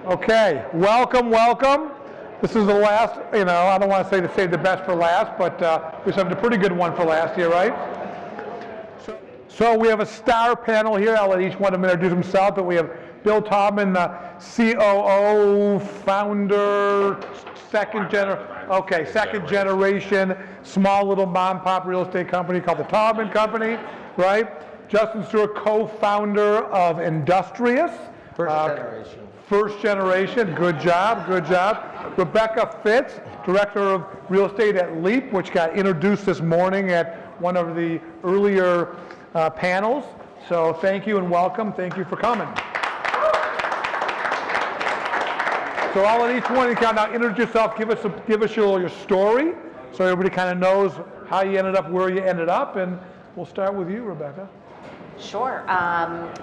Okay, welcome, welcome. This is the last, I don't want to say to save the best for last, but we saved a pretty good one for last year, right? So we have a star panel here. I'll let each one of them introduce himself, but we have Bill Taubman, the COO, founder, second generation, small little mom pop real estate company called the Taubman Company, right? Justin Stewart, co-founder of Industrious. First generation, good job, good job. Rebecca Fitz, director of real estate at Leap, which got introduced this morning at one of the earlier panels. So thank you and welcome. Thank you for coming. So I'll let each one of you kind of introduce yourself, give us your story, so everybody kind of knows how you ended up where you ended up, and we'll start with you, Rebecca. Sure.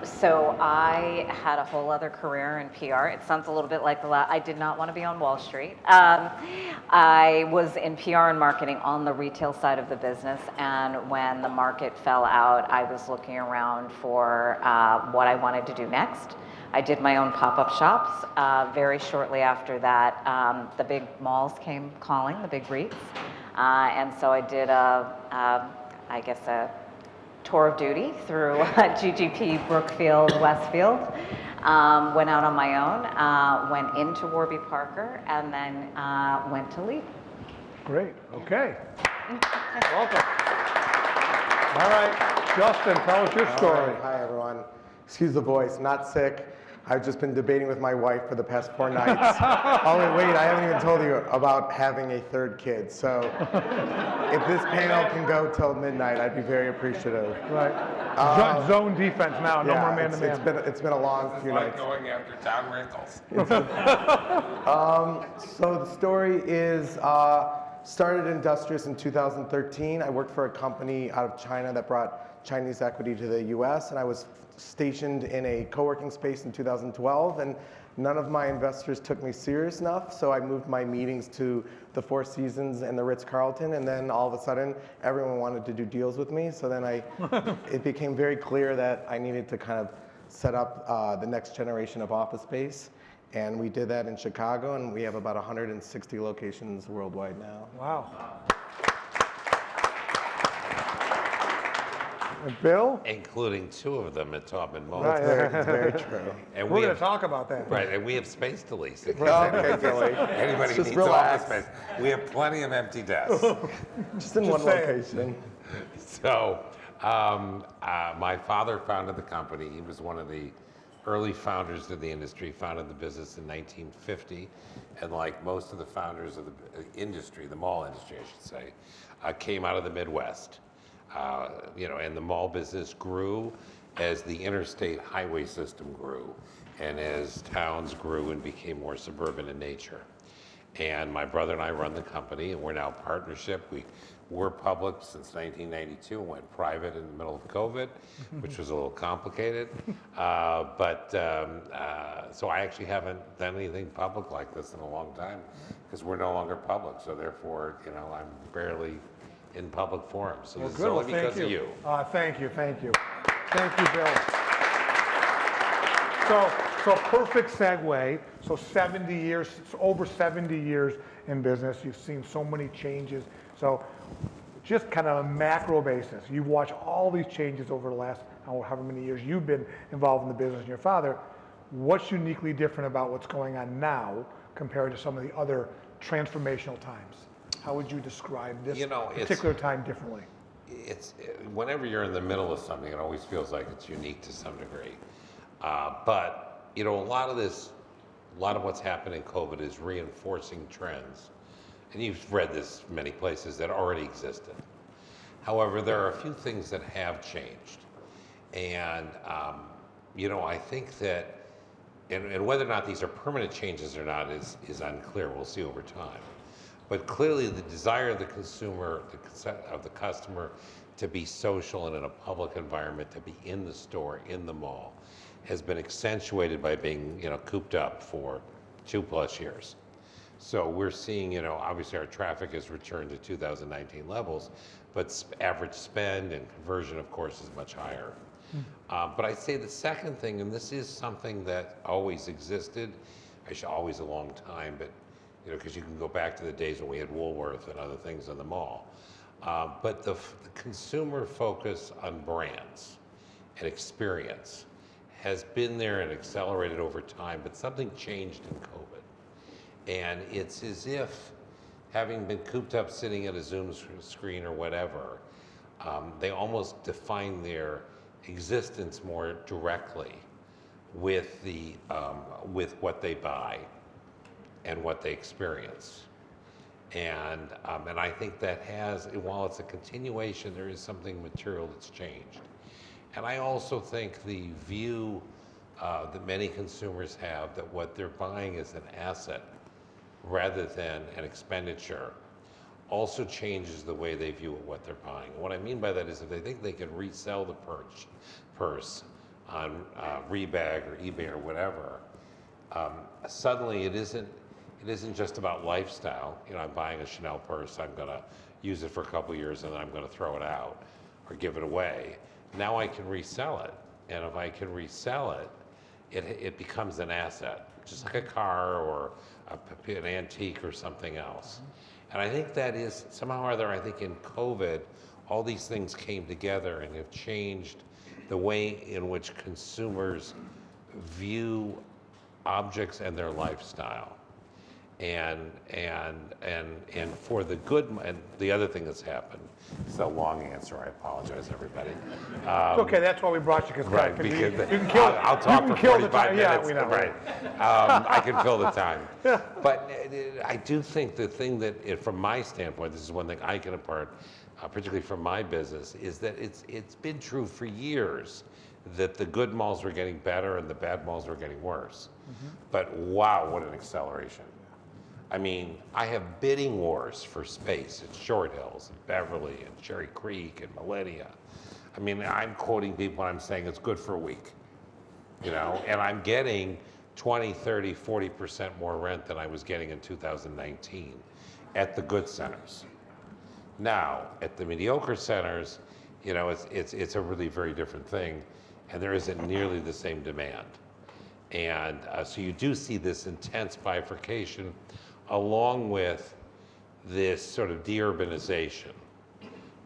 So I had a whole other career in PR. It sounds a little bit like I did not want to be on Wall Street. I was in PR and marketing on the retail side of the business, and when the market fell out, I was looking around for what I wanted to do next. I did my own pop-up shops. Very shortly after that, the big malls came calling, the big REITs, and so I did a tour of duty through GGP, Brookfield, Westfield. Went out on my own, went into Warby Parker, and then went to Leap. Great, okay. Welcome. All right, Justin, tell us your story. Right. Hi, everyone. Excuse the voice, not sick. I've just been debating with my wife for the past 4 nights. Oh, wait, I haven't even told you about having a third kid. So if this panel can go till midnight, I'd be very appreciate. Right. Zone defense now, no more man-to-man. It's been a long few nights. It's like going after Tom Rickles. So the story is, started Industrious in 2013. I worked for a company out of China that brought Chinese equity to the US, and I was stationed in a co-working space in 2012, and none of my investors took me serious enough, so I moved my meetings to the Four Seasons and the Ritz-Carlton, and then all of a sudden everyone wanted to do deals with me, so then it became very clear that I needed to kind of set up the next generation of office space, and we did that in Chicago, and we have about 160 locations worldwide now. Wow. Bill? Including 2 of them at Taubman Mall. Right. It's very true. And We're going to talk about that. Right, and we have space to lease. Okay, Billy. Anybody Just needs relax. office space. We have plenty of empty desks. Just in one location. So, my father founded the company. He was one of the early founders of the industry, founded the business in 1950. And like most of the founders of the industry, the mall industry, I should say, came out of the Midwest. And the mall business grew as the interstate highway system grew and as towns grew and became more suburban in nature. And my brother and I run the company, and we're now partnership. We were public since 1992 and went private in the middle of COVID, which was a little complicated. So I actually haven't done anything public like this in a long time because we're no longer public. So therefore, I'm barely in public forums. So this is only because of you. Thank you. Thank you, Bill. So perfect segue. So 70 years, over 70 years in business. You've seen so many changes. So just kind of a macro basis, you've watched all these changes over the last however many years you've been involved in the business and your father. What's uniquely different about what's going on now compared to some of the other transformational times? How would you describe this particular time differently? Whenever you're in the middle of something, it always feels like it's unique to some degree. But a lot of what's happened in COVID is reinforcing trends. And you've read this many places that already existed. However, there are a few things that have changed. And, I think that, and whether or not these are permanent changes or not is unclear. We'll see over time. But clearly the desire of the consumer, of the customer to be social and in a public environment, to be in the store, in the mall, has been accentuated by being, cooped up for 2+ years. So we're seeing, obviously our traffic has returned to 2019 levels, but average spend and conversion, of course, is much higher. But I'd say the second thing, and this is something that always existed, always a long time, but because you can go back to the days when we had Woolworth and other things in the mall. But the consumer focus on brands and experience has been there and accelerated over time, but something changed in COVID. And it's as if, having been cooped up sitting at a Zoom screen or whatever, they almost define their existence more directly with what they buy and what they experience. And I think that while it's a continuation, there is something material that's changed. And I also think the view that many consumers have that what they're buying is an asset rather than an expenditure also changes the way they view what they're buying. What I mean by that is if they think they can resell the purse on Rebag or eBay or whatever, suddenly it isn't just about lifestyle. I'm buying a Chanel purse, I'm gonna use it for a couple years and then I'm gonna throw it out or give it away. Now I can resell it. And if I can resell it, it becomes an asset, just like a car or an antique or something else. And I think that is somehow or other, I think in COVID, all these things came together and have changed the way in which consumers view objects and their lifestyle. And for the good, and the other thing that's happened, it's a long answer, I apologize, everybody. It's okay, that's why we brought you, Right, because because you can kill, I'll talk you can for kill the 45 time. minutes. Yeah, we know. Right. I can fill the time. But I do think the thing that, from my standpoint, this is one thing I can impart, particularly from my business, is that it's been true for years that the good malls were getting better and the bad malls were getting worse. But wow, what an acceleration. I mean, I have bidding wars for space at Short Hills and Beverly and Cherry Creek and Millennia. I mean, I'm quoting people and I'm saying it's good for a week, and I'm getting 20, 30, 40% more rent than I was getting in 2019 at the good centers. Now, at the mediocre centers, it's a really very different thing, and there isn't nearly the same demand. And so you do see this intense bifurcation along with this sort of de-urbanization,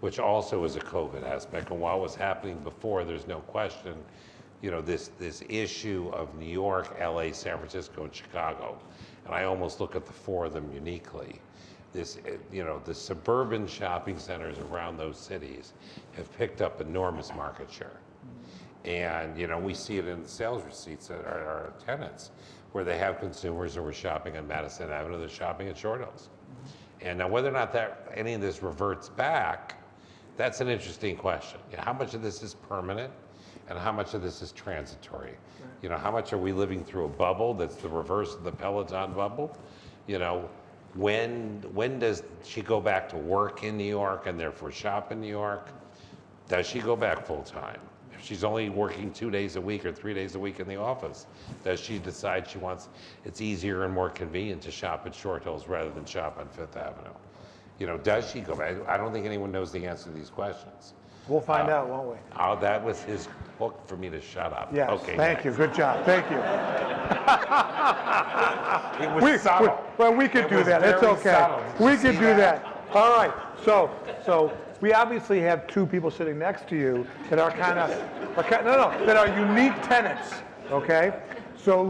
which also is a COVID aspect. And while it was happening before, there's no question, this issue of New York, LA, San Francisco, and Chicago. And I almost look at the four of them uniquely. The suburban shopping centers around those cities have picked up enormous market share. And we see it in the sales receipts that our tenants, where they have consumers who are shopping on Madison Avenue, they're shopping at Short Hills. And now whether or not any of this reverts back, that's an interesting question. How much of this is permanent and how much of this is transitory? How much are we living through a bubble that's the reverse of the Peloton bubble? When does she go back to work in New York and therefore shop in New York? Does she go back full time? If she's only working 2 days a week or 3 days a week in the office, does she decide it's easier and more convenient to shop at Short Hills rather than shop on Fifth Avenue? Does she go back? I don't think anyone knows the answer to these questions. We'll find out, won't we? Oh, that was his hook for me to shut up. Yes, Okay, thank you, good job, thank you. It was subtle. Well, we could It do was that, it's very okay. subtle. Did We you could see do that? that. All right, so we obviously have two people sitting next to you that are that are unique tenants, okay? So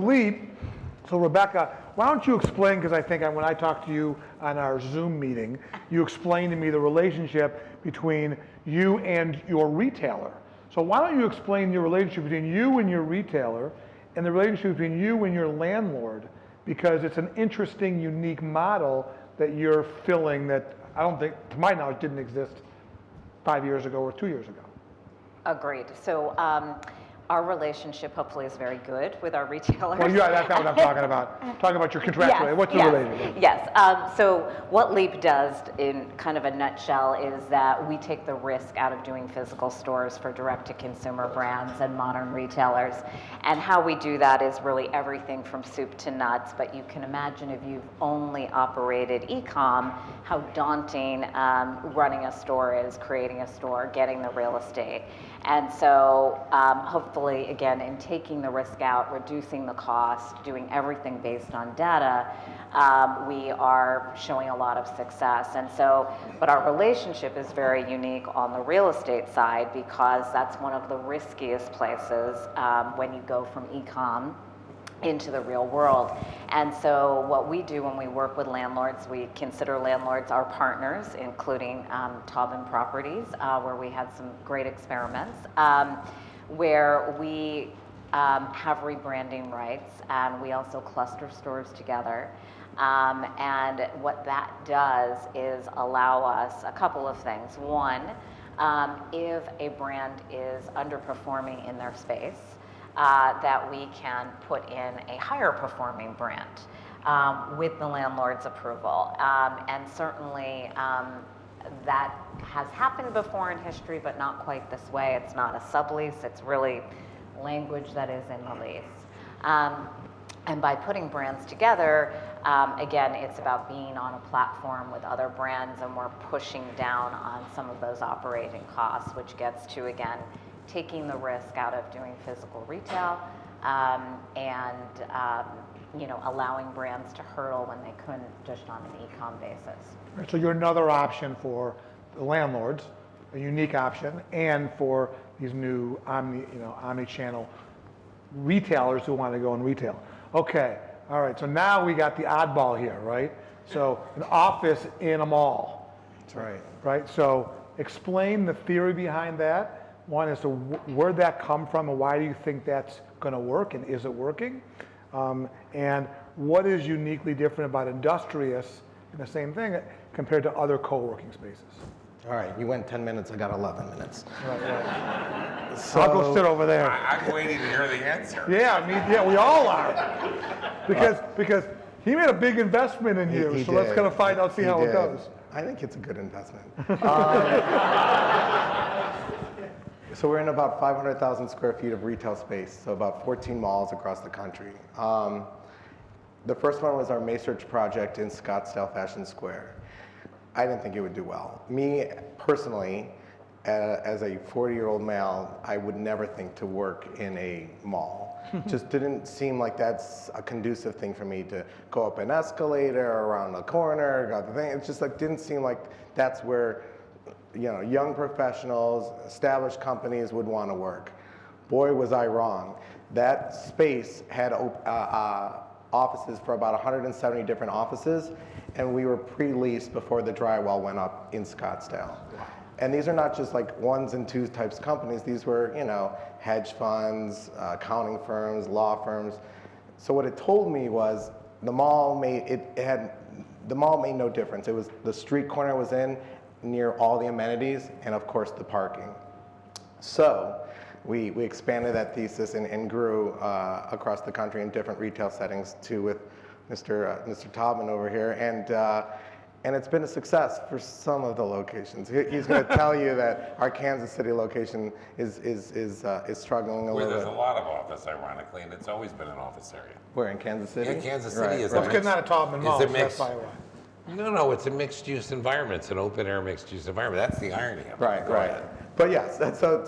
Rebecca, why don't you explain, because I think when I talked to you on our Zoom meeting, you explained to me the relationship between you and your retailer. So why don't you explain your relationship between you and your retailer and the relationship between you and your landlord, because it's an interesting, unique model that you're filling that I don't think, to my knowledge, didn't exist 5 years ago or 2 years ago. Agreed. So our relationship hopefully is very good with our retailers. Well, yeah, that's not what I'm talking about. Talking about your contractual. Yes, What's the yes, relationship? Yes. So what Leap does in kind of a nutshell is that we take the risk out of doing physical stores for direct-to-consumer brands and modern retailers. And how we do that is really everything from soup to nuts. But you can imagine if you've only operated e-com, how daunting running a store is, creating a store, getting the real estate. And so hopefully hopefully, again, in taking the risk out, reducing the cost, doing everything based on data, we are showing a lot of success. And so, but our relationship is very unique on the real estate side because that's one of the riskiest places when you go from e-com into the real world. And so what we do when we work with landlords, we consider landlords our partners, including Taubman Properties, where we had some great experiments, where we have rebranding rights, and we also cluster stores together. And what that does is allow us a couple of things. One, if a brand is underperforming in their space, that we can put in a higher performing brand with the landlord's approval. And certainly that has happened before in history, but not quite this way. It's not a sublease, it's really language that is in the lease. And by putting brands together, again, it's about being on a platform with other brands, and we're pushing down on some of those operating costs, which gets to, again, taking the risk out of doing physical retail and allowing brands to hurdle when they couldn't just on an e-com basis. Right, so you're another option for the landlords, a unique option, and for these new omni-channel retailers who want to go in retail. Okay, all right, so now we got the oddball here, right? So an office in a mall. That's right. Right, so explain the theory behind that. One is, where'd that come from, and why do you think that's going to work, and is it working? And what is uniquely different about Industrious, and the same thing, compared to other co-working spaces? All right, you went 10 minutes, I got 11 minutes. Right. So, I'll go sit over there. I'm waiting to hear the answer. Yeah, we all are. Because he made a big investment in you, He so let's did. kind of find out, see how it goes. I think it's a good investment. So we're in about 500,000 square feet of retail space, so about 14 malls across the country. The first one was our Macerich project in Scottsdale Fashion Square. I didn't think it would do well. Me, personally, as a 40-year-old male, I would never think to work in a mall. Just didn't seem like that's a conducive thing for me to go up an escalator, around a corner, got the thing. It's just like, didn't seem like that's where young professionals, established companies would want to work. Boy, was I wrong. That space had offices for about 170 different offices, and we were pre-leased before the drywall went up in Scottsdale. Wow. And these are not just like ones and twos types types these were, hedge funds, accounting firms, law firms. So what it told me was the mall made no difference. It was the street corner was in, near all the amenities, and of course the parking. So we expanded that thesis and grew across the country in different retail settings too, with Mr. Taubman over here, and it's been a success for some of the locations. He's going to tell you that our Kansas City location is struggling a Where little there's bit. a lot of office, ironically, and it's always been an office area. We're in Kansas City. Yeah, Kansas City Right, is Well, it's because not a Taubman Mall, so that's probably why. No, it's a mixed-use environment. It's an open-air mixed-use environment. That's the irony of it. Right. Go ahead. But yes, so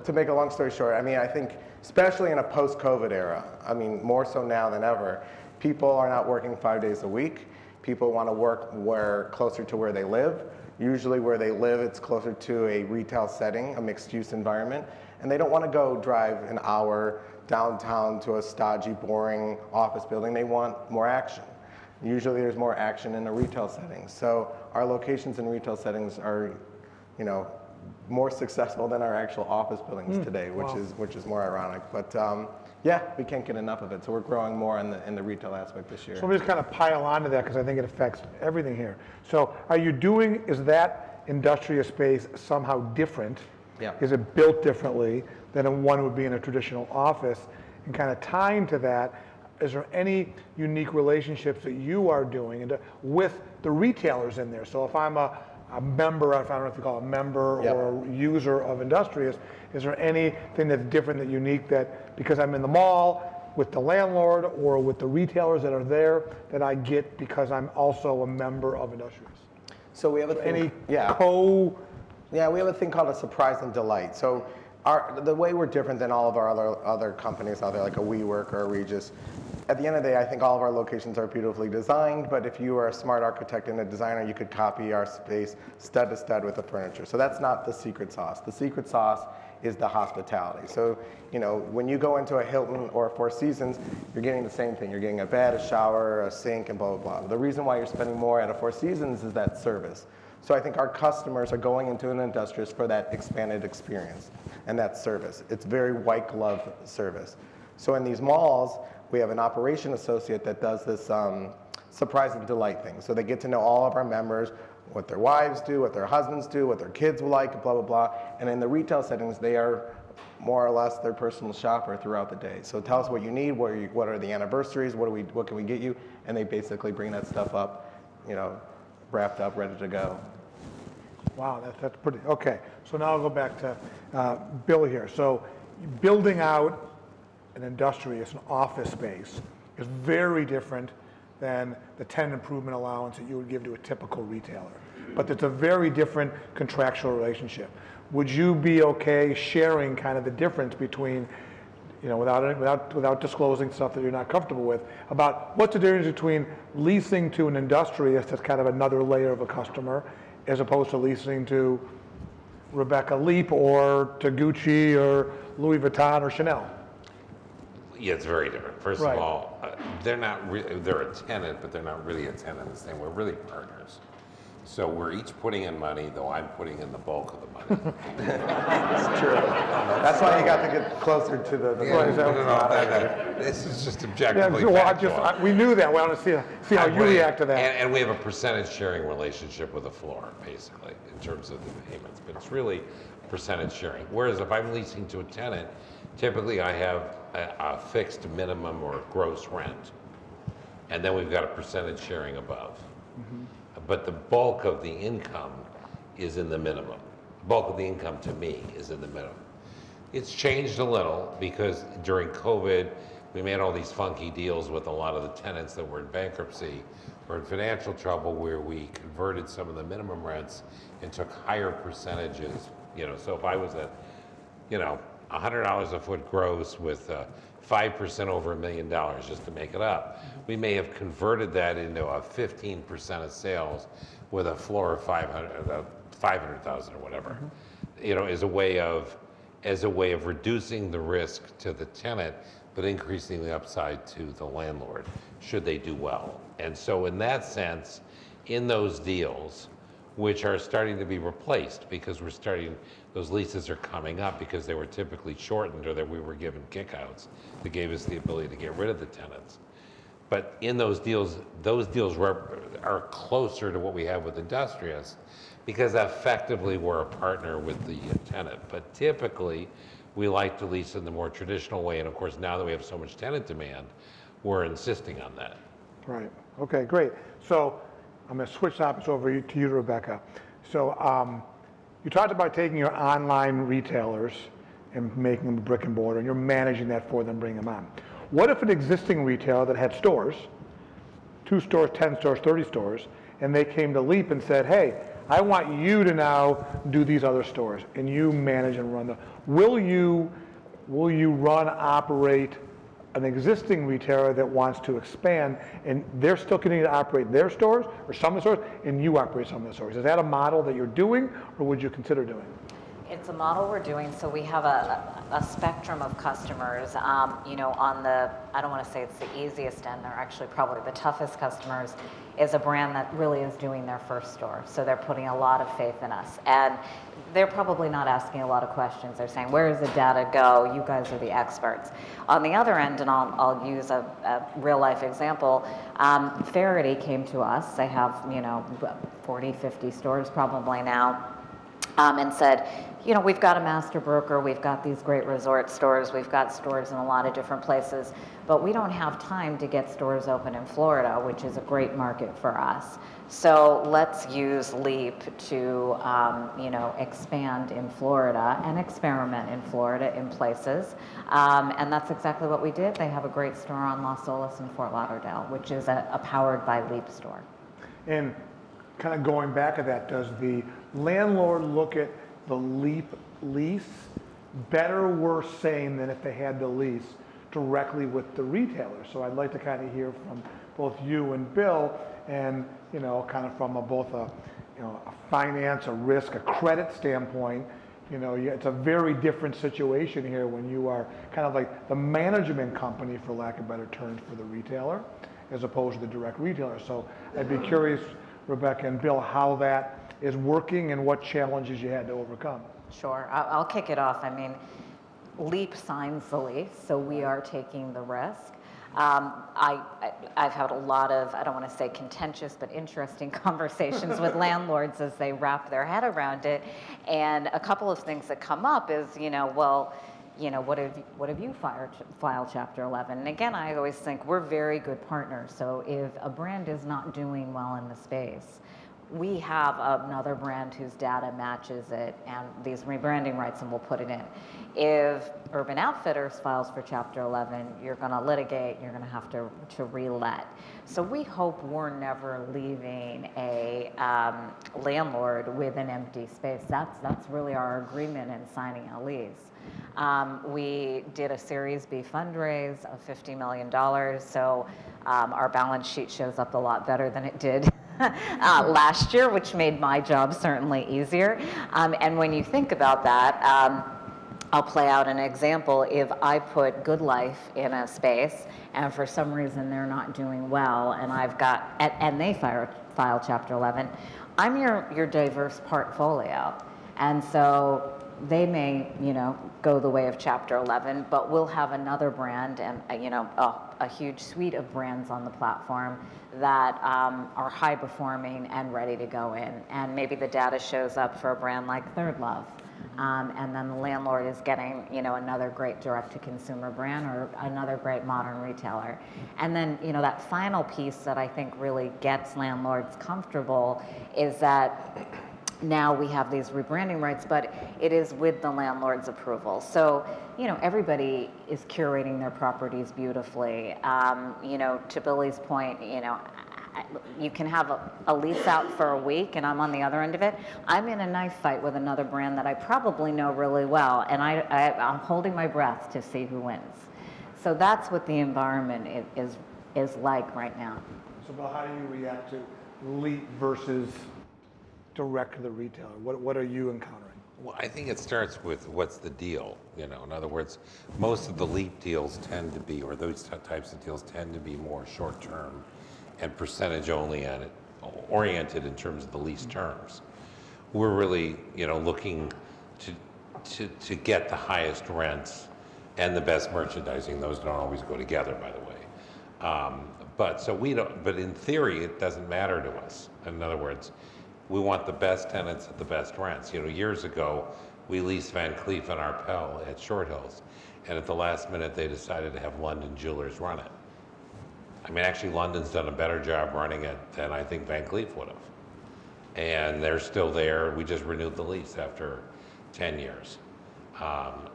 to make a long story short, I think especially in a post-COVID era, more so now than ever, people are not working 5 days a week. People want to work closer to where they live. Usually where they live, it's closer to a retail setting, a mixed-use environment, and they don't want to go drive an hour downtown to a stodgy, boring office building. They want more action. Usually there's more action in a retail setting. So our locations in retail settings are, more successful than our actual office buildings today, which is more ironic. But we can't get enough of it. So we're growing more in the retail aspect this year. So let me just kind of pile onto that because I think it affects everything here. So is that industrial space somehow different? Yeah. Is it built differently than one would be in a traditional office? And kind of tying to that, is there any unique relationships that you are doing with the retailers in there? So if I'm a member, I don't know if you call it a member or a user of Industrious, is there anything that's different, that unique, that because I'm in the mall with the landlord or with the retailers that are there, that I get because I'm also a member of Industrious? So we have a thing, we have a thing called a surprise and delight. So The way we're different than all of our other companies out there, like a WeWork or a Regus, at the end of the day, I think all of our locations are beautifully designed, but if you are a smart architect and a designer, you could copy our space stud to stud with the furniture. So that's not the secret sauce. The secret sauce is the hospitality. So, you know, when you go into a Hilton or a Four Seasons, you're getting the same thing. You're getting a bed, a shower, a sink, and blah, blah, blah. The reason why you're spending more at a Four Seasons is that service. So I think our customers are going into an Industrious for that expanded experience and that service. It's very white glove service. So in these malls, we have an operation associate that does this surprise and delight thing. So they get to know all of our members, what their wives do, what their husbands do, what their kids like, blah, blah, blah. And in the retail settings, they are more or less their personal shopper throughout the day. So tell us what you need, what are the anniversaries, what can we get you? And they basically bring that stuff up, you know, wrapped up, ready to go. Wow, that's pretty, okay. So now I'll go back to Bill here. So building out an Industrious, an office space, is very different than the tenant improvement allowance that you would give to a typical retailer. But it's a very different contractual relationship. Would you be okay sharing kind of the difference between, you know, without disclosing stuff that you're not comfortable with, about what's the difference between leasing to an Industrious that's kind of another layer of a customer, as opposed to leasing to Rebecca Leap or to Gucci or Louis Vuitton or Chanel? Yeah, it's very different. First Right. of all, they're not really, they're a tenant, but they're not really a tenant the same. We're really partners. So we're each putting in money, though I'm putting in the bulk of the money. It's true. That's why you got to get closer to the This is just Yeah, objectively well, factual. we knew that. We want to see how you react to that. And we have a percentage sharing relationship with the floor, basically, in terms of the payments. But it's really percentage sharing. Whereas if I'm leasing to a tenant, typically I have a fixed minimum or gross rent. And then we've got a percentage sharing above. But the bulk of the income is in the minimum. The bulk of the income to me is in the minimum. It's changed a little because during COVID, we made all these funky deals with a lot of the tenants that were in bankruptcy or in financial trouble, where we converted some of the minimum rents and took higher percentages. You know, so if I was at, you know, $100 a foot gross with 5% over $1 million, just to make it up, we may have converted that into a 15% of sales with a floor of 500,000 or whatever. You know, as a way of reducing the risk to the tenant, but increasing the upside to the landlord, should they do well. And so in that sense, in those deals, which are starting to be replaced because those leases are coming up because they were typically shortened or that we were given kickouts that gave us the ability to get rid of the tenants. But in those deals are closer to what we have with Industrious because effectively we're a partner with the tenant. But typically we like to lease in the more traditional way. And of course, now that we have so much tenant demand, we're insisting on that. Right. Okay, great. So I'm going to switch topics over to you, Rebecca. So you talked about taking your online retailers and making them brick and mortar, and you're managing that for them, bringing them on. What if an existing retailer that had stores, 2 stores, 10 stores, 30 stores, and they came to Leap and said, hey, I want you to now do these other stores, and you manage and run them. Will you operate an existing retailer that wants to expand, and they're still continuing to operate their stores or some of the stores, and you operate some of the stores? Is that a model that you're doing, or would you consider doing? It's a model we're doing, so we have a spectrum of customers. You know, on the, I don't want to say it's the easiest end, they're actually probably the toughest customers, is a brand that really is doing their first store. So they're putting a lot of faith in us. And they're probably not asking a lot of questions. They're saying, where does the data go? You guys are the experts. On the other end, and I'll use a real life example, Faraday came to us. They have, you know, 40, 50 stores probably now, and said, you know, we've got a master broker, we've got these great resort stores, we've got stores in a lot of different places, but we don't have time to get stores open in Florida, which is a great market for us. So let's use Leap to, you know, expand in Florida and experiment in Florida in places. And that's exactly what we did. They have a great store on Las Olas in Fort Lauderdale, which is a powered by Leap store. And kind of going back to that, does the landlord look at the Leap lease better, worse, same than if they had to lease directly with the retailer. So I'd like to kind of hear from both you and Bill, and kind of from both a finance, a risk, a credit standpoint. It's a very different situation here when you are kind of like the management company, for lack of better terms, for the retailer, as opposed to the direct retailer. So I'd be curious, Rebecca and Bill, how that is working and what challenges you had to overcome. Sure, I'll kick it off. I mean, Leap signs the lease, so we are taking the risk. I've had a lot of, I don't want to say contentious, but interesting conversations with landlords as they wrap their head around it. And a couple of things that come up is, what have you filed Chapter 11? And again, I always think we're very good partners. So if a brand is not doing well in the space, we have another brand whose data matches it and these rebranding rights, and we'll put it in. If Urban Outfitters files for Chapter 11, you're going to litigate, you're going to have to relet. So we hope we're never leaving a landlord with an empty space. That's really our agreement in signing a lease. We did a Series B fundraise of $50 million, so our balance sheet shows up a lot better than it did last year, which made my job certainly easier. And when you think about that, I'll play out an example. If I put Good Life in a space and for some reason they're not doing well, and and they file Chapter 11, I'm your diverse portfolio. And so they may, go the way of Chapter 11, but we'll have another brand and, a huge suite of brands on the platform that are high performing and ready to go in. And maybe the data shows up for a brand like Third Love. And then the landlord is getting, another great direct-to-consumer brand or another great modern retailer. And then, that final piece that I think really gets landlords comfortable is that now we have these rebranding rights, but it is with the landlord's approval. So, everybody is curating their properties beautifully. To Billy's point, you can have a lease out for a week and I'm on the other end of it. I'm in a knife fight with another brand that I probably know really well, and I'm holding my breath to see who wins. So that's what the environment is like right now. So Bill, how do you react to Leap versus direct to the retailer? What are you encountering? Well, I think it starts with what's the deal. In other words, most of the Leap deals tend to be, or those types of deals tend to be more short-term and percentage only oriented in terms of the lease terms. We're really, looking to get the highest rents and the best merchandising. Those don't always go together, by the way. But in theory, it doesn't matter to us. In other words, we want the best tenants at the best rents. Years ago, we leased Van Cleef and Arpels at Short Hills, and at the last minute, they decided to have London Jewelers run it. I mean, actually, London's done a better job running it than I think Van Cleef would have. And they're still there. We just renewed the lease after 10 years.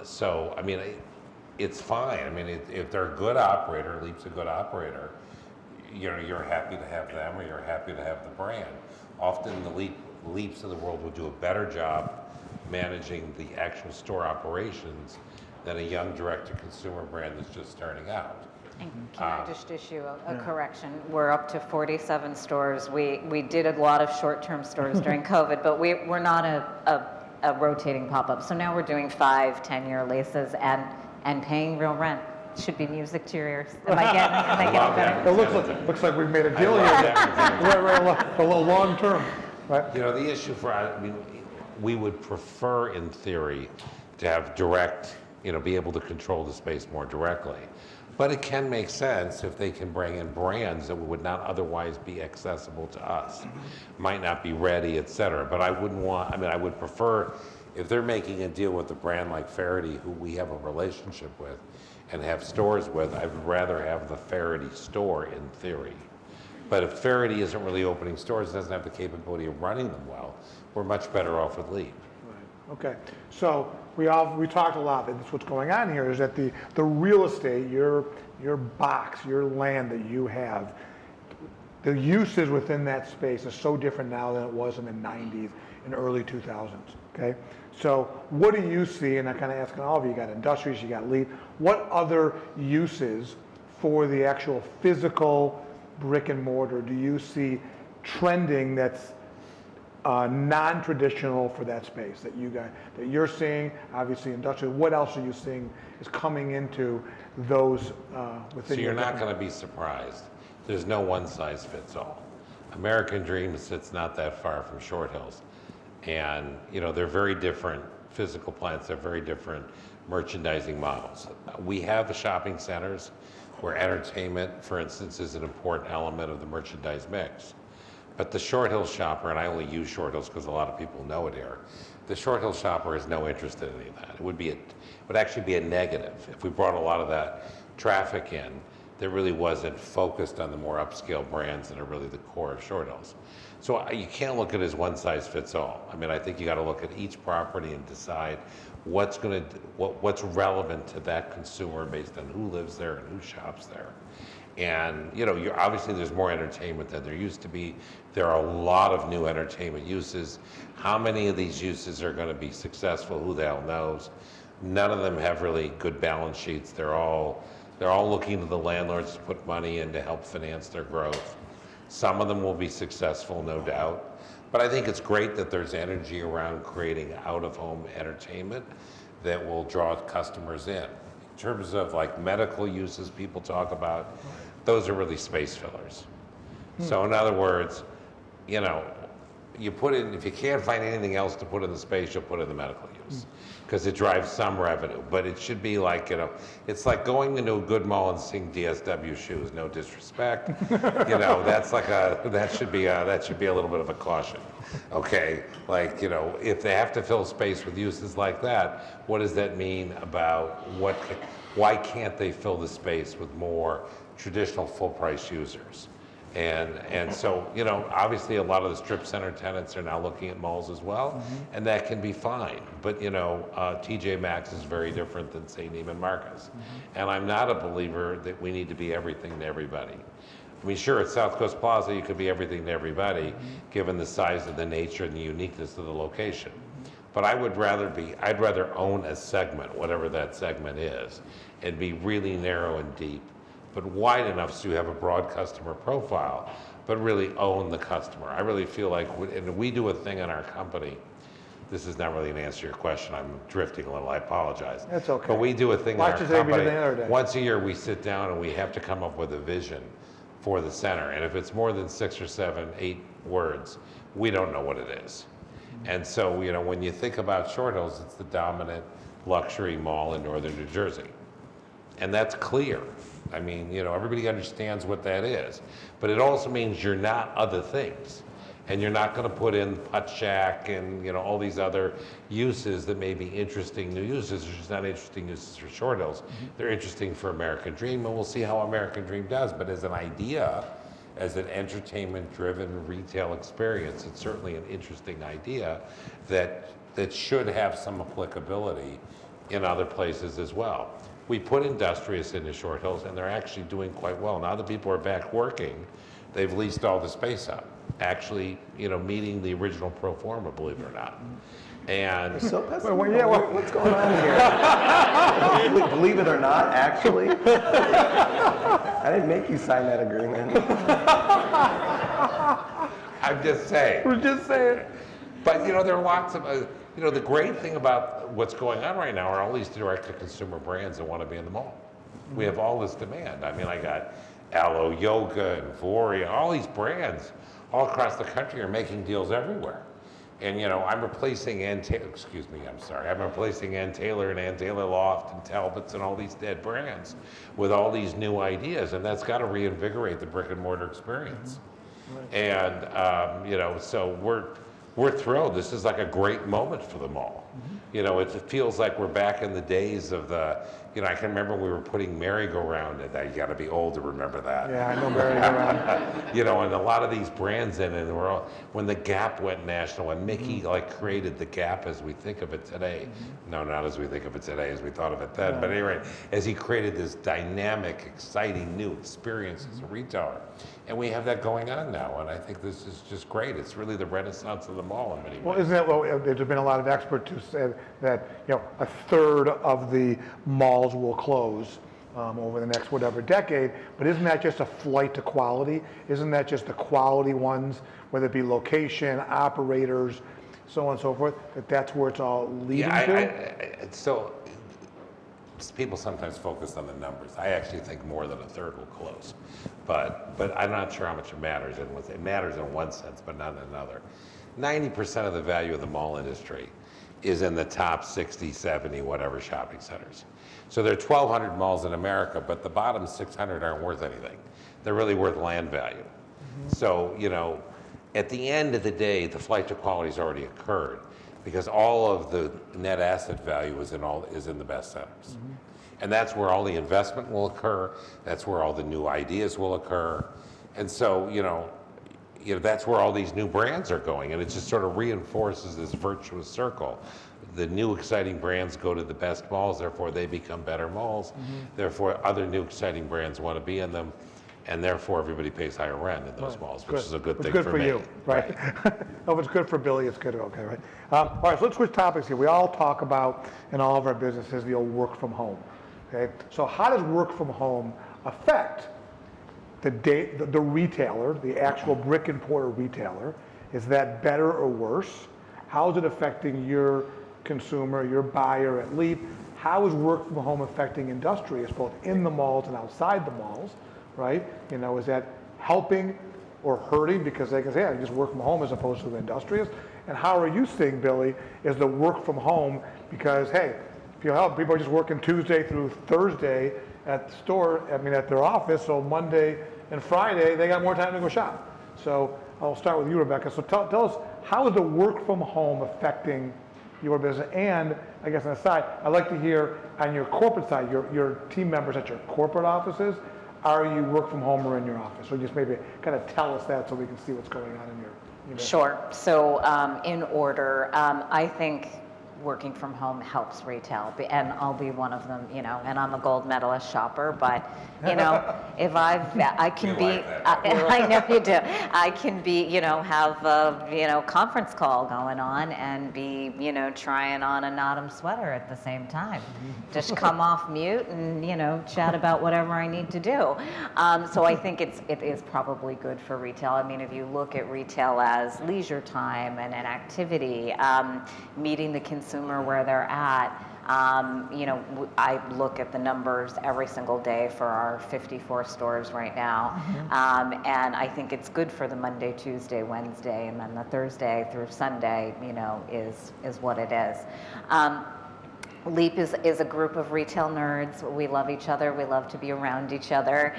So, I mean, it's fine. I mean, if they're a good operator, Leap's a good operator, you're happy to have them or you're happy to have the brand. Often the Leaps of the world will do a better job managing the actual store operations than a young direct-to-consumer brand that's just starting out. And can I just issue a correction? We're up to 47 stores. We did a lot of short-term stores during COVID, but we're not a rotating pop-up. So now we're doing 5, 10-year leases and paying real rent. Should be music to your ears. Am I getting better? It looks like we've made a deal here. Right, a little long term, right? The issue we would prefer in theory to have direct, be able to control the space more directly. But it can make sense if they can bring in brands that would not otherwise be accessible to us, might not be ready, et cetera. But I would prefer if they're making a deal with a brand like Faraday, who we have a relationship with and have stores with, I'd rather have the Faraday store in theory. But if Faraday isn't really opening stores, doesn't have the capability of running them well, we're much better off with Leap. Right. Okay. So we talked a lot. That's what's going on here is that the real estate, your box, your land that you have, the uses within that space is so different now than it was in the 90s and early 2000s. okay? So what do you see, and I'm kind of asking all of you, you got Industrious, you got Lead, what other uses for the actual physical brick and mortar do you see trending that's non-traditional for that space that you're seeing? Obviously industrial, what else are you seeing is coming into those within So your you're not different- going to be surprised. There's no one size fits all. American Dream sits not that far from Short Hills. And, they're very different physical plants, they're very different merchandising models. We have shopping centers where entertainment, for instance, is an important element of the merchandise mix. But the Short Hills shopper, and I only use Short Hills because a lot of people know it here, the Short Hills shopper has no interest in any of that. It would actually be a negative if we brought a lot of that traffic in that really wasn't focused on the more upscale brands that are really the core of Short Hills. So you can't look at it as one size fits all. I mean, I think you got to look at each property and decide what's relevant to that consumer based on who lives there and who shops there. And obviously there's more entertainment than there used to be. There are a lot of new entertainment uses. How many of these uses are going to be successful? Who the hell knows? None of them have really good balance sheets. They're all looking to the landlords to put money in to help finance their growth. Some of them will be successful, no doubt. But I think it's great that there's energy around creating out-of-home entertainment that will draw customers in. In terms of like medical uses people talk about, those are really space fillers. So in other words, you put in, if you can't find anything else to put in the space, you'll put in the medical use because it drives some revenue. But it should be like, it's like going into a good mall and seeing DSW shoes. No disrespect, that should be a little bit of a caution. Okay, like if they have to fill space with uses like that, what does that mean about why can't they fill the space with more traditional full price users? And so, obviously a lot of the strip center tenants are now looking at malls as well, and that can be fine. But, TJ Maxx is very different than, say, Neiman Marcus. And I'm not a believer that we need to be everything to everybody. I mean, sure, at South Coast Plaza, you could be everything to everybody, given the size of the nature and the uniqueness of the location. But I'd rather own a segment, whatever that segment is, and be really narrow and deep, but wide enough so you have a broad customer profile, but really own the customer. I really feel like, and we do a thing in our company, this is not really an answer to your question, I'm drifting a little, I apologize. That's okay. But we do a thing in our Watch us every company, other day. once a year we sit down and we have to come up with a vision for the center. And if it's more than 6 or 7, 8 words, we don't know what it is. And so, when you think about Short Hills, it's the dominant luxury mall in northern New Jersey. And that's clear. I mean, everybody understands what that is. But it also means you're not other things. And you're not going to put in Putt Shack and, all these other uses that may be interesting new uses. They're just not interesting uses for Short Hills. They're interesting for American Dream, and we'll see how American Dream does. But as an idea, as an entertainment-driven retail experience, it's certainly an interesting idea that should have some applicability in other places as well. We put Industrious into Short Hills, and they're actually doing quite well. Now that people are back working, they've leased all the space up, actually, meeting the original pro forma, believe it or not. And So what's going on here? Believe it or not, actually. I didn't make you sign that agreement. I'm just saying. We're just saying. But there are lots of, the great thing about what's going on right now are all these direct-to-consumer brands that want to be in the mall. We have all this demand. I mean, I got Aloe Yoga and Voria, all these brands all across the country are making deals everywhere. And I'm replacing Ann Taylor and Ann Taylor Loft and Talbots and all these dead brands with all these new ideas, and that's got to reinvigorate the brick and mortar experience. And so we're thrilled. This is like a great moment for the mall. It feels like we're back in the days of the, I can remember we were putting merry-go-round, and you got to be old to remember that. Yeah, I know merry-go-round. And a lot of these brands in, and when the Gap went national, when Mickey created the Gap as we think of it today. No, not as we think of it today, as we thought of it then. But anyway, as he created this dynamic, exciting new experience as a retailer. And we have that going on now, and I think this is just great. It's really the renaissance of the mall. mall in many ways. Well, isn't that what, there's been a lot of experts who said that, a third of the malls will close over the next whatever decade, but isn't that just a flight to quality? Isn't that just the quality ones, whether it be location, operators, so on and so forth, that's where it's all leading to? So people sometimes focus on the numbers. I actually think more than a third will close, but I'm not sure how much it matters. And it matters in one sense, but not in another. 90% of the value of the mall industry is in the top 60, 70, whatever shopping centers. So there are 1,200 malls in America, but the bottom 600 aren't worth anything. They're really worth land value. Mm-hmm. So, at the end of the day, the flight to quality has already occurred because all of the net asset value is in the best centers. Mm-hmm. And that's where all the investment will occur. That's where all the new ideas will occur. And so, that's where all these new brands are going. And it just sort of reinforces this virtuous circle. The new exciting brands go to the best malls, therefore they become better malls. Mm-hmm. Therefore, other new exciting brands want to be in them. And therefore, everybody pays higher rent in those malls, which is a good thing for me. You, right? If it's good for Billy, it's good. Okay, right? All right, so let's switch topics here. We all talk about, in all of our businesses, the old work from home. Okay, so how does work from home affect the retailer, the actual brick and mortar retailer? Is that better or worse? How is it affecting your consumer, your buyer at Leap? How is work from home affecting Industrious, both in the malls and outside the malls? Right? Is that helping or hurting because they can say, I just work from home as opposed to the Industrious? And how are you seeing, Billy, is the work from home because, hey, if you help, people are just working Tuesday through Thursday at the store, at their office, so Monday and Friday, they got more time to go shop. So I'll start with you, Rebecca. So tell us, how is the work from home affecting your business? And I guess on the side, I'd like to hear on your corporate side, your team members at your corporate offices, are you work from home or in your office? So just maybe kind of tell us that so we can see what's going on in your business. Sure. So in order, I think working from home helps retail, and I'll be one of them, and I'm a gold medalist shopper, but, if I can be, I know you do, I can be, have a, conference call going on and be, trying on a Nottam sweater at the same time. Just come off mute and, chat about whatever I need to do. So I think it is probably good for retail. If you look at retail as leisure time and an activity, meeting the consumer where they're at. I look at the numbers every single day for our 54 stores right now, and I think it's good for the Monday, Tuesday, Wednesday, and then the Thursday through Sunday, is what it is. Leap is a group of retail nerds. We love each other. We love to be around each other.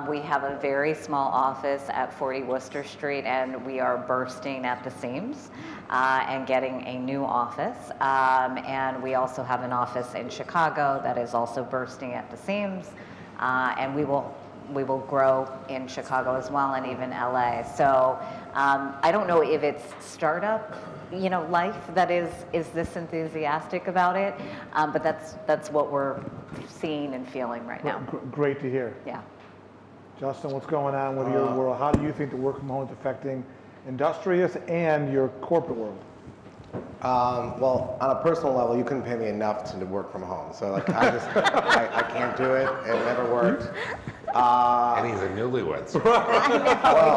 We have a very small office at 40 Worcester Street, and we are bursting at the seams and getting a new office. And we also have an office in Chicago that is also bursting at the seams. And we will grow in Chicago as well, and even LA. So I don't know if it's startup life that is this enthusiastic about it, but that's what we're seeing and feeling right now. Great to hear. Yeah. Justin, what's going on with your world? How do you think the work from home is affecting Industrious and your corporate world? Well, on a personal level, you couldn't pay me enough to work from home. So I can't do it. It never worked. And he's a newlywed. So. I know,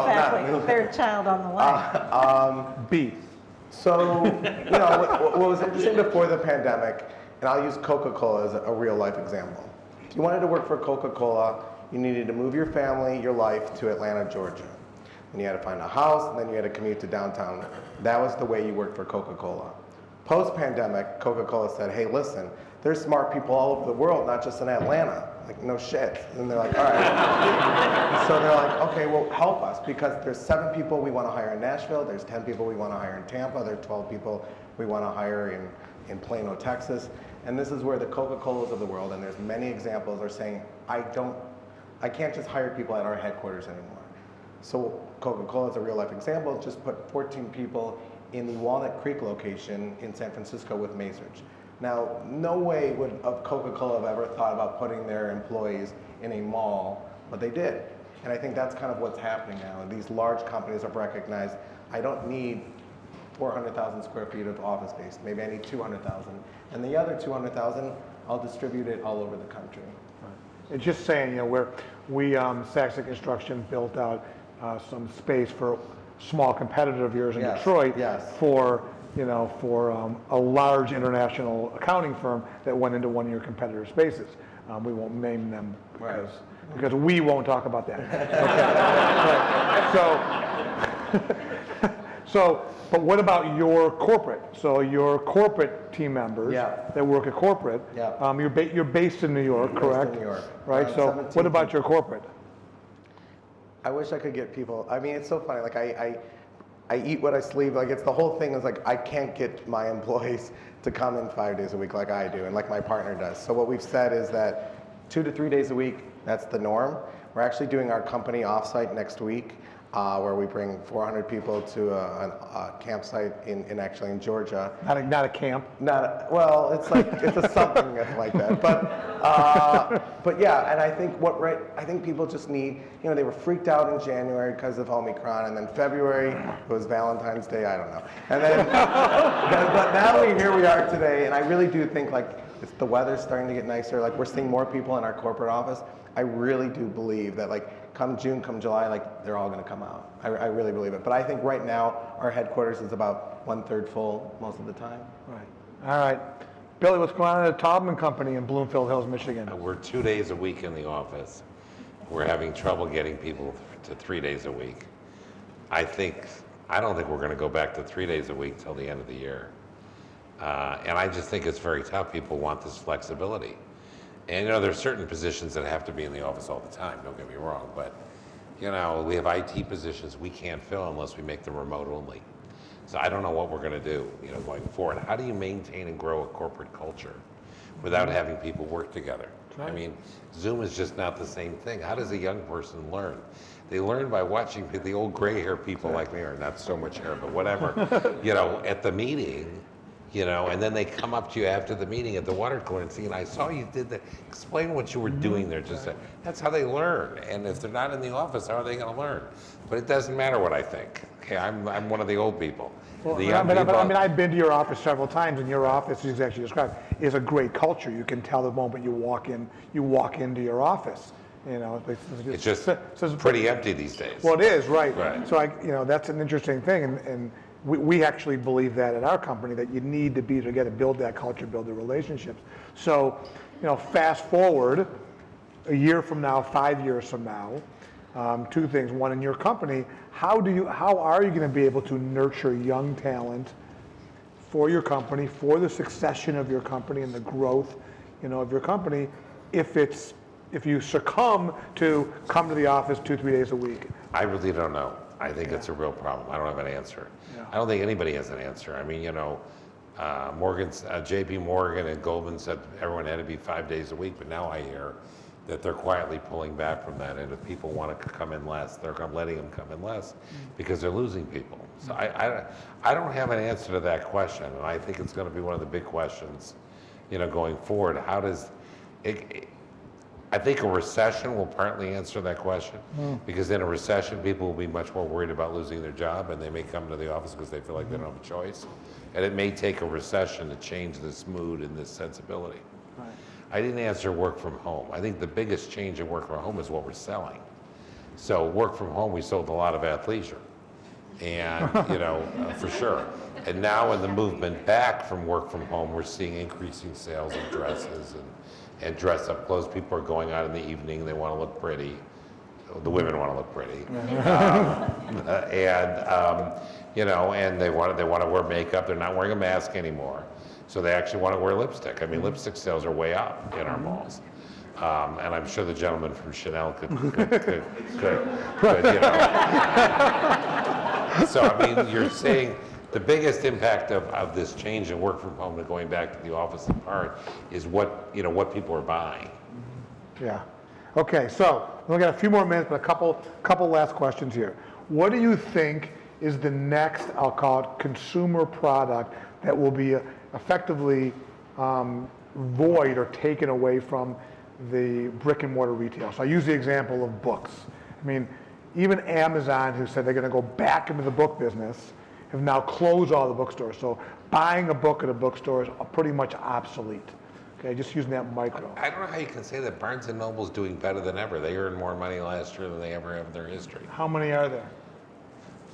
exactly. Third child on the way. B. So, what was interesting before the pandemic, and I'll use Coca-Cola as a real life example. If you wanted to work for Coca-Cola, you needed to move your family, your life to Atlanta, Georgia. Then you had to find a house, and then you had to commute to downtown. That was the way you worked for Coca-Cola. Post-pandemic, Coca-Cola said, hey, listen, there's smart people all over the world, not just in Atlanta. Like, no shit. And they're like, all right. So they're like, okay, well, help us, because there's 7 people we want to hire in Nashville, there's 10 people we want to hire in Tampa, there's 12 people we want to hire in Plano, Texas. And this is where the Coca-Colas of the world, and there's many examples, are saying, I can't just hire people at our headquarters anymore. So Coca-Cola is a real life example, just put 14 people in the Walnut Creek location in San Francisco with Macerich. Now, no way would Coca-Cola have ever thought about putting their employees in a mall, but they did. And I think that's kind of what's happening now. These large companies have recognized, I don't need 400,000 square feet of office space. Maybe I need 200,000. And the other 200,000, I'll distribute it all over the country. It's just saying, we Sachse Construction built out some space for a small competitor of yours in Yes, Detroit yes. for a large international accounting firm that went into one of your competitor spaces. We won't name them because we won't talk about that. Okay. So, but what about your corporate? So your corporate team members that work at corporate, you're based in New York, correct? Based in New York. Right, so what about your corporate? I wish I could get people, I mean, it's so funny, like I eat what I sleep, like it's the whole thing is like I can't get my employees to come in 5 days a week like I do and like my partner does. So what we've said is that 2 to 3 days a week, that's the norm. We're actually doing our company offsite next week where we bring 400 people to a campsite in Georgia. Not a camp. Well, it's like it's a something like that. But yeah, and I think people just need. They were freaked out in January because of Omicron, and then February it was Valentine's Day. I don't know. And then, but now here we are today, and I really do think like the weather's starting to get nicer. Like we're seeing more people in our corporate office. I really do believe that like come June, come July, like they're all going to come out. I really believe it. But I think right now our headquarters is about 1/3 full most of the time. Right. All right. Billy, what's going on at the Taubman Company in Bloomfield Hills, Michigan? We're 2 days a week in the office. We're having trouble getting people to 3 days a week. I don't think we're going to go back to 3 days a week till the end of the year. And I just think it's very tough. People want this flexibility. And there's certain positions that have to be in the office all the time, don't get me wrong, but we have IT positions we can't fill unless we make them remote only. So I don't know what we're going to do, going forward. How do you maintain and grow a corporate culture without having people work together? Right. I mean, Zoom is just not the same thing. How does a young person learn? They learn by watching the old gray hair people like me, or not so much hair, but whatever, at the meeting. And then they come up to you after the meeting at the water cooler and say, I saw you did that. Explain what you were doing there. Just that's how they learn. And if they're not in the office, how are they going to learn? But it doesn't matter what I think. Okay, I'm one of the old people. Well, I've been to your office several times, and your office, as actually described, is a great culture. You can tell the moment you walk into your office. It's just pretty empty these days. Well, it is, right. So that's an interesting thing, and we actually believe that at our company, that you need to be together, build that culture, build the relationships. So, fast forward a year from now, 5 years from now, two things. One, in your company, how are you going to be able to nurture young talent for your company, for the succession of your company and the growth, of your company, if you succumb to come to the office 2-3 days a week? I really don't know. I think it's a real problem. I don't have an answer. Yeah. I don't think anybody has an answer. I mean, JP Morgan and Goldman said everyone had to be 5 days a week, but now I hear that they're quietly pulling back from that, and if people want to come in less, they're letting them come in less because they're losing people. So I don't have an answer to that question, and I think it's going to be one of the big questions, going forward. How does it? I think a recession will partly answer that question, because in a recession, people will be much more worried about losing their job, and they may come to the office because they feel like they don't have a choice. And it may take a recession to change this mood and this sensibility. Right. I didn't answer work from home. I think the biggest change in work from home is what we're selling. So work from home, we sold a lot of athleisure, and for sure. And now in the movement back from work from home, we're seeing increasing sales of dresses and dress-up clothes. People are going out in the evening. They want to look pretty. The women want to look pretty, and they want to wear makeup. They're not wearing a mask anymore, so they actually want to wear lipstick. I mean, lipstick sales are way up in our malls, and I'm sure the gentleman from Chanel could. So I mean, you're seeing. The biggest impact of this change in work from home to going back to the office in part is what people are buying. Yeah. Okay, so we've got a few more minutes, but a couple last questions here. What do you think is the next, I'll call it, consumer product that will be effectively void or taken away from the brick and mortar retail? So I use the example of books. I mean, even Amazon, who said they're going to go back into the book business, have now closed all the bookstores. So buying a book at a bookstore is pretty much obsolete. Okay, just using that micro. I don't know how you can say that Barnes & Noble's doing better than ever. They earned more money last year than they ever have in their history. How many are there?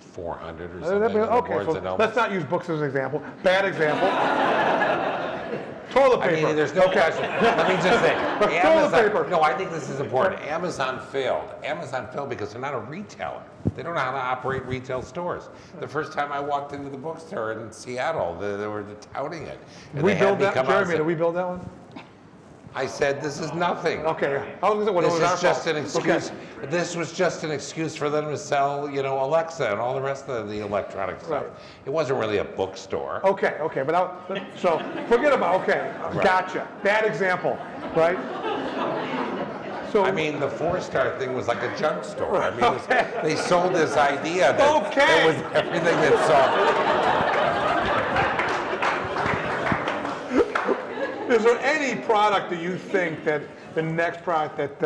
400 or something. Okay, Barnes so & Noble. let's not use books as an example. Bad example. Toilet I paper. mean, there's no question. Let me just say, Toilet paper. No, I think this is important. Amazon failed. Amazon failed because they're not a retailer. They don't know how to operate retail stores. The first time I walked into the bookstore in Seattle, they were touting it. And We they had build me that, come out and Jeremy, say- did we build that one? I said, this is nothing. Okay. I was gonna say, well, it was This our is just fault. an excuse. This was just an excuse for them to sell, Alexa and all the rest of the electronic stuff. Right. It wasn't really a bookstore. Okay, so forget about, gotcha. Bad example, right? So, I mean, the 4-star thing was like a junk store. I mean, they sold this idea that Okay. it was everything that sold. is there any product that you think that the next product that,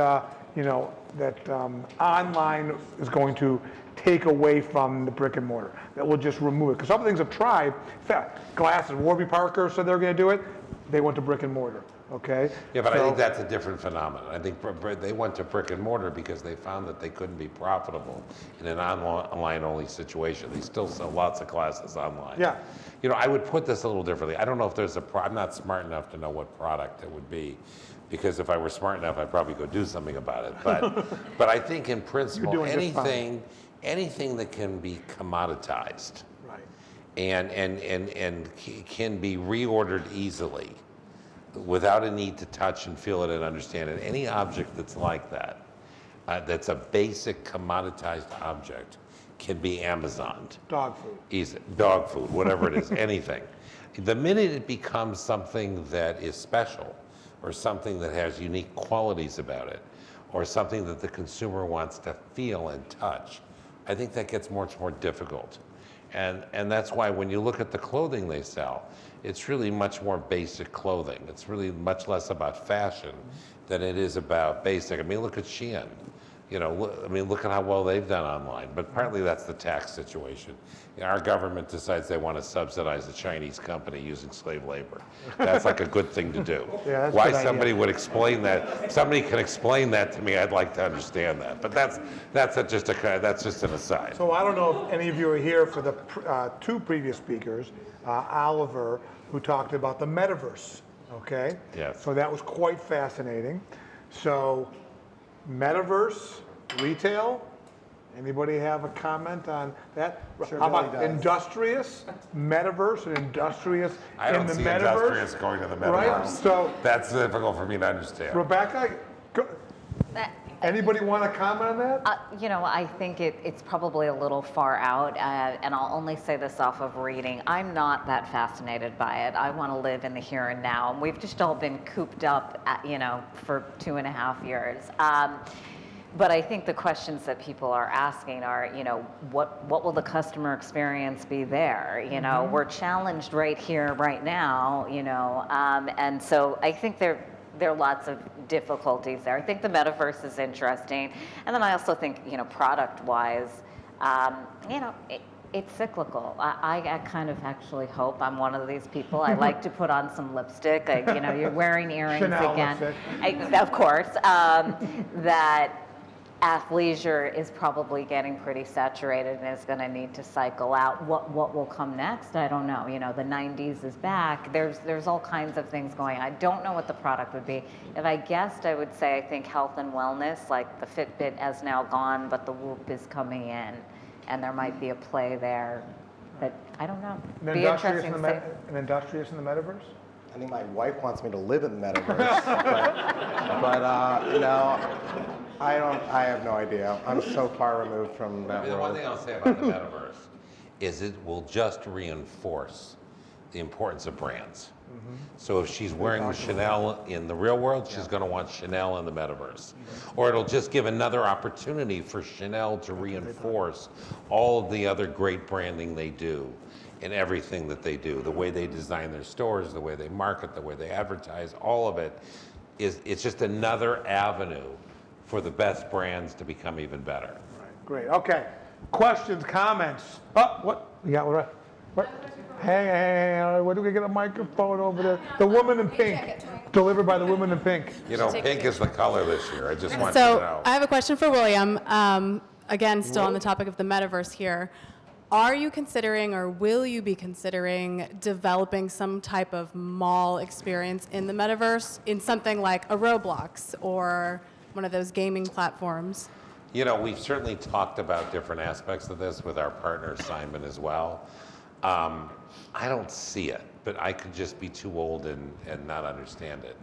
online is going to take away from the brick and mortar, that will just remove it? Because some things have tried. In fact, glasses, Warby Parker said they're going to do it. They went to brick and mortar, okay? Yeah, but I So- think that's a different phenomenon. I think they went to brick and mortar because they found that they couldn't be profitable in an online-only situation. They still sell lots of classes online. Yeah. I would put this a little differently. I don't know if there's I'm not smart enough to know what product it would be, because if I were smart enough, I'd probably go do something about it. But I think in principle, You're doing just fine. anything that can be commoditized Right. and can be reordered easily without a need to touch and feel it and understand it. Any object that's like that, that's a basic commoditized object, can be Amazoned. Dog food. Easy. Dog food, whatever it is, anything. The minute it becomes something that is special, or something that has unique qualities about it, or something that the consumer wants to feel and touch, I think that gets much more difficult. And that's why when you look at the clothing they sell, it's really much more basic clothing. It's really much less about fashion than it is about basic. I mean, look at Shein. Look at how well they've done online. But partly that's the tax situation. Our government decides they want to subsidize a Chinese company using slave labor. That's like a good thing to do. Yeah, that's a Why good idea. somebody would explain that? If somebody can explain that to me, I'd like to understand that. But that's just an aside. So I don't know if any of you are here for the two previous speakers, Oliver, who talked about the metaverse, okay? Yes. So that was quite fascinating. So Metaverse Retail, anybody have a comment on that? Sure, How Billy about does. Industrious, Metaverse and Industrious I don't in the see Metaverse? Industrious going to the Right, metaverse. so That's difficult for me to understand. Rebecca, anybody want to comment on that? I think it's probably a little far out, and I'll only say this off of reading. I'm not that fascinated by it. I want to live in the here and now, and we've just all been cooped up, for 2.5 years. But I think the questions that people are asking are, what will the customer experience be there? We're challenged right here, right now, and so I think there are lots of difficulties there. I think the metaverse is interesting. And then I also think, product-wise, it's cyclical. I kind of actually hope I'm one of these people. I like to put on some lipstick. You're wearing earrings Chanel again. lipstick. Of course. That athleisure is probably getting pretty saturated and is going to need to cycle out. What will come next? I don't know. The 90s is back. There's all kinds of things going on. I don't know what the product would be. If I guessed, I would say I think health and wellness, like the Fitbit has now gone, but the Whoop is coming in, and there might be a play there. But I don't know. An Be Industrious interesting in to the see. an Industrious in the Metaverse? I think my wife wants me to live in the metaverse, but I have no idea. I'm so far removed from that The one world. thing I'll say about the metaverse is it will just reinforce the importance of brands. So if she's wearing Chanel in the real world, she's going to want Chanel in the metaverse. Or it'll just give another opportunity for Chanel to reinforce all of the other great branding they do in everything that they do. The way they design their stores, the way they market, the way they advertise, all of it it's just another avenue for the best brands to become even better. Great, okay. Questions, comments? Oh, what? You got one? What? Hey, where do we get a microphone over there? The woman in pink. Delivered by the woman in pink. You know, pink is the color this year. I just want you to So know. I have a question for William. Again, still on the topic of the metaverse here. Are you considering or will you be considering developing some type of mall experience in the metaverse in something like a Roblox or one of those gaming platforms? You know, we've certainly talked about different aspects of this with our partner Simon as well. I don't see it, but I could just be too old and not understand it.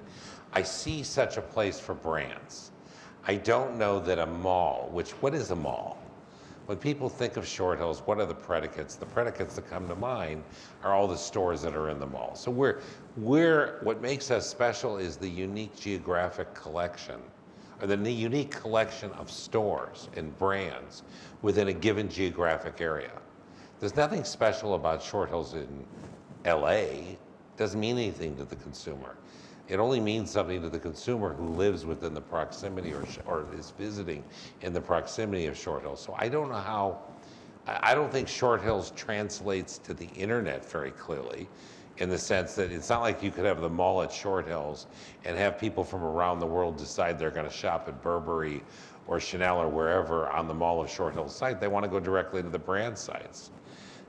I see such a place for brands. I don't know that a mall, what is a mall? When people think of Short Hills, what are the predicates? The predicates that come to mind are all the stores that are in the mall. So what makes us special is the unique geographic collection, or the unique collection of stores and brands within a given geographic area. There's nothing special about Short Hills in LA. Doesn't mean anything to the consumer. It only means something to the consumer who lives within the proximity or is visiting in the proximity of Short Hills. So I don't know how, I don't think Short Hills translates to the internet very clearly, in the sense that it's not like you could have the mall at Short Hills and have people from around the world decide they're going to shop at Burberry or Chanel or wherever on the Mall of Short Hills site. They want to go directly to the brand sites.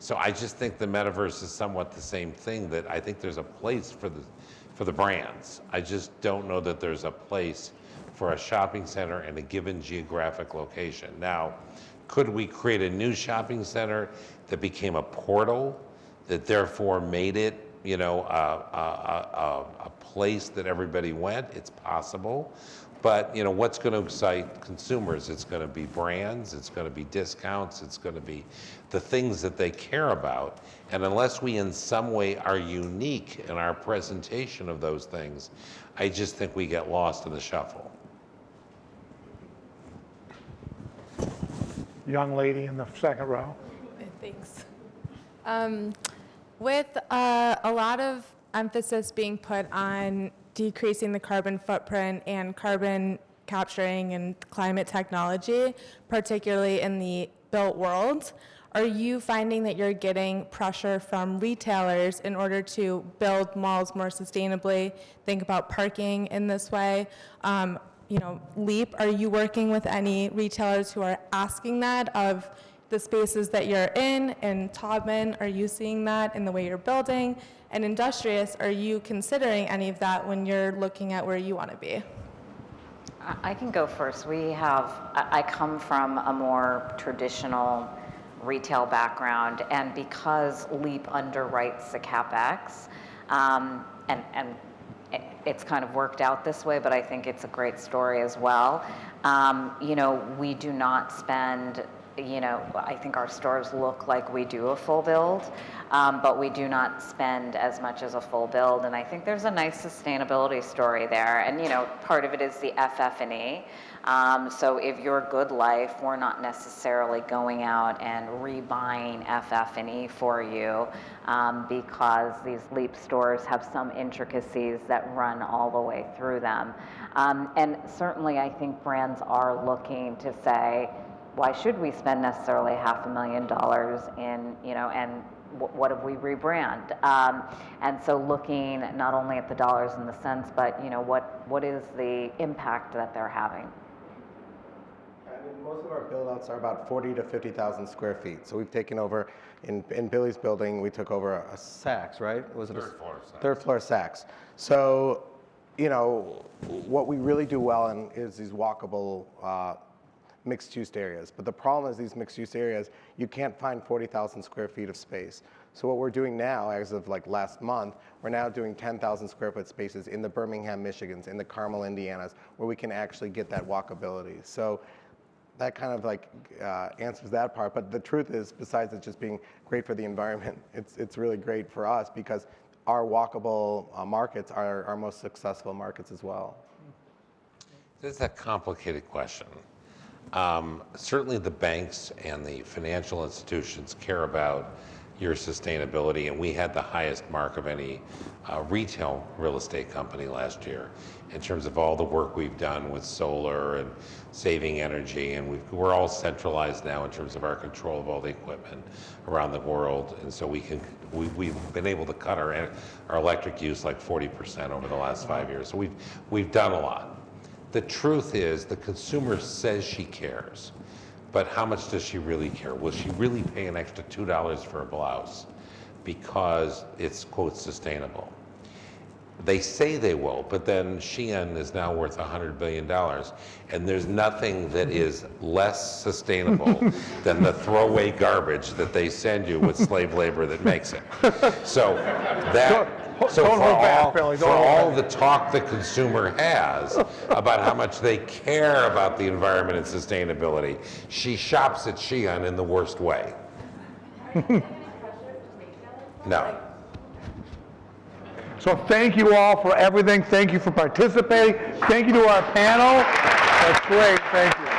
So I just think the metaverse is somewhat the same thing, that I think there's a place for the brands. I just don't know that there's a place for a shopping center in a given geographic location. Now, could we create a new shopping center that became a portal, that therefore made it, you know, a place that everybody went? It's possible. But, you know, what's going to excite consumers? It's going to be brands, it's going to be discounts, it's going to be the things that they care about. And unless we in some way are unique in our presentation of those things, I just think we get lost in the shuffle. Young lady in the second row. Thanks. With a lot of emphasis being put on decreasing the carbon footprint and carbon capturing and climate technology, particularly in the built world, are you finding that you're getting pressure from retailers in order to build malls more sustainably, think about parking in this way? You know, LEAP, are you working with any retailers who are asking that of the spaces that you're in? And Taubman, are you seeing that in the way you're building? And Industrious, are you considering any of that when you're looking at where you want to be? I can go first. I come from a more traditional retail background, and because LEAP underwrites the CapEx, and it's kind of worked out this way, but I think it's a great story as well. You know, we do not spend, you know, I think our stores look like we do a full build, but we do not spend as much as a full build, and I think there's a nice sustainability story there. And, you know, part of it is the FF&E. So if you're Good Life, we're not necessarily going out and rebuying FF&E for you, because these LEAP stores have some intricacies that run all the way through them. And certainly I think brands are looking to say, why should we spend necessarily $500,000 in, you know, and what if we rebrand? And so looking not only at the dollars and the cents, but, you know, what is the impact that they're having? I mean, most of our build-outs are about 40 to 50,000 square feet. So we've taken over, in Billy's building, we took over a Sachse, right? Was it Third floor Sachse. Third floor Sachse. So, you know, what we really do well in is these walkable mixed-use areas. But the problem is these mixed-use areas, you can't find 40,000 square feet of space. So what we're doing now, as of like last month, we're now doing 10,000 square foot spaces in the Birmingham, Michigans, in the Carmel, Indianas, where we can actually get that walkability. So that kind of like answers that part. But the truth is, besides it just being great for the environment, it's really great for us because our walkable markets are our most successful markets as well. This is a complicated question. Certainly the banks and the financial institutions care about your sustainability, and we had the highest mark of any retail real estate company last year in terms of all the work we've done with solar and saving energy, and we're all centralized now in terms of our control of all the equipment around the world, and so we've been able to cut our electric use like 40% over the last 5 years. So we've done a lot. The truth is, the consumer says she cares, but how much does she really care? Will she really pay an extra $2 for a blouse because it's, quote, sustainable? They say they will, but then Shein is now worth $100 billion, and there's nothing that is less sustainable than the throwaway garbage that they send you with slave labor that makes it. So for all the talk the consumer has about how much they care about the environment and sustainability, she shops at Shein in the worst way. No. So thank you all for everything. Thank you for participating. Thank you to our panel. That's great. Thank you.